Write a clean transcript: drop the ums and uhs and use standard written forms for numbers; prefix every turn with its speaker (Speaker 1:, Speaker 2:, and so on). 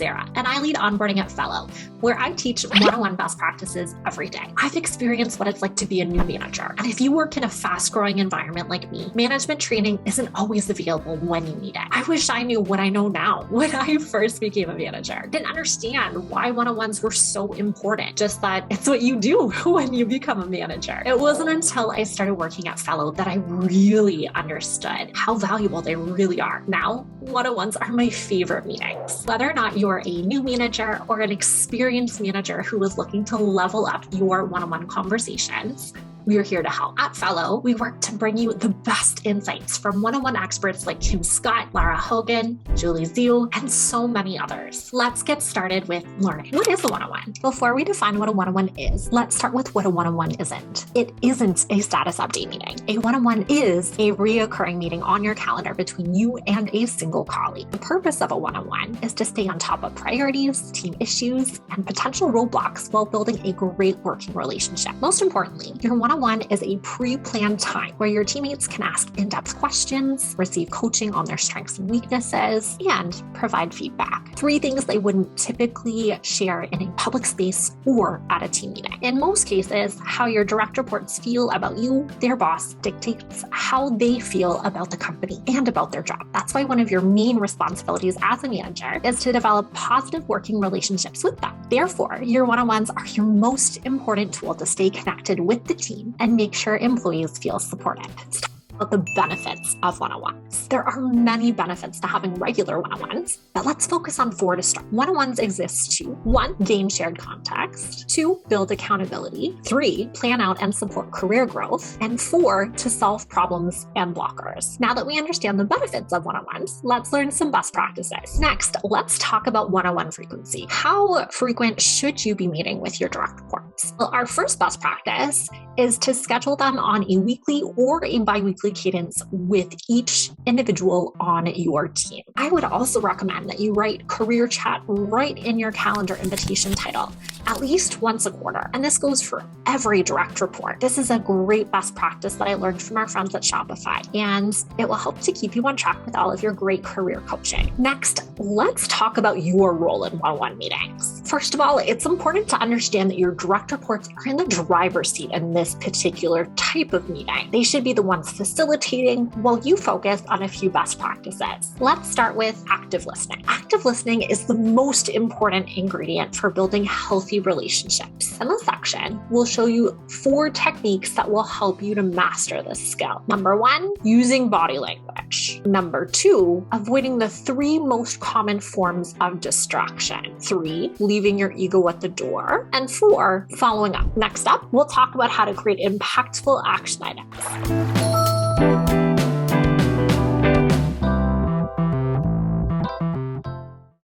Speaker 1: Sarah, and I lead onboarding at Fellow, where I teach one-on-one best practices every day. I've experienced what it's like to be a new manager. And if you work in a fast-growing environment like me, management training isn't always available when you need it. I wish I knew what I know now when I first became a manager. Didn't understand why one-on-ones were so important, just that it's what you do when you become a manager. It wasn't until I started working at Fellow that I really understood how valuable they really are. Now, one-on-ones are my favorite meetings. Whether or not you're a new manager or an experienced manager who is looking to level up your one-on-one conversations, we are here to help. At Fellow, we work to bring you the best insights from one-on-one experts like Kim Scott, Lara Hogan, Julie Zhu, and so many others. Let's get started with learning. What is a one-on-one? Before we define what a one-on-one is, let's start with what a one-on-one isn't. It isn't a status update meeting. A one-on-one is a reoccurring meeting on your calendar between you and a single colleague. The purpose of a one-on-one is to stay on top of priorities, team issues, and potential roadblocks while building a great working relationship. Most importantly, your one-on-one is a pre-planned time where your teammates can ask in-depth questions, receive coaching on their strengths and weaknesses, and provide feedback. 3 things they wouldn't typically share in a public space or at a team meeting. In most cases, how your direct reports feel about you, their boss, dictates how they feel about the company and about their job. That's why one of your main responsibilities as a manager is to develop positive working relationships with them. Therefore, your one-on-ones are your most important tool to stay connected with the team and make sure employees feel supported. About the benefits of one-on-ones. There are many benefits to having regular one-on-ones, but let's focus on 4 to start. One-on-ones exist to 1, gain shared context, 2, build accountability, 3, plan out and support career growth, and 4, to solve problems and blockers. Now that we understand the benefits of one-on-ones, let's learn some best practices. Next, let's talk about one-on-one frequency. How frequent should you be meeting with your direct reports? Well, our first best practice is to schedule them on a weekly or a bi-weekly cadence with each individual on your team. I would also recommend that you write career chat right in your calendar invitation title, at least once a quarter. And this goes for every direct report. This is a great best practice that I learned from our friends at Shopify, and it will help to keep you on track with all of your great career coaching. Next, let's talk about your role in one-on-one meetings. First of all, it's important to understand that your direct reports are in the driver's seat in this particular type of meeting. They should be the ones facilitating while you focus on a few best practices. Let's start with active listening. Active listening is the most important ingredient for building healthy relationships. In this section, we'll show you 4 techniques that will help you to master this skill. Number 1, using body language. Number 2, avoiding the 3 most common forms of distraction. 3, leaving your ego at the door. And 4, following up. Next up, we'll talk about how to create impactful action items.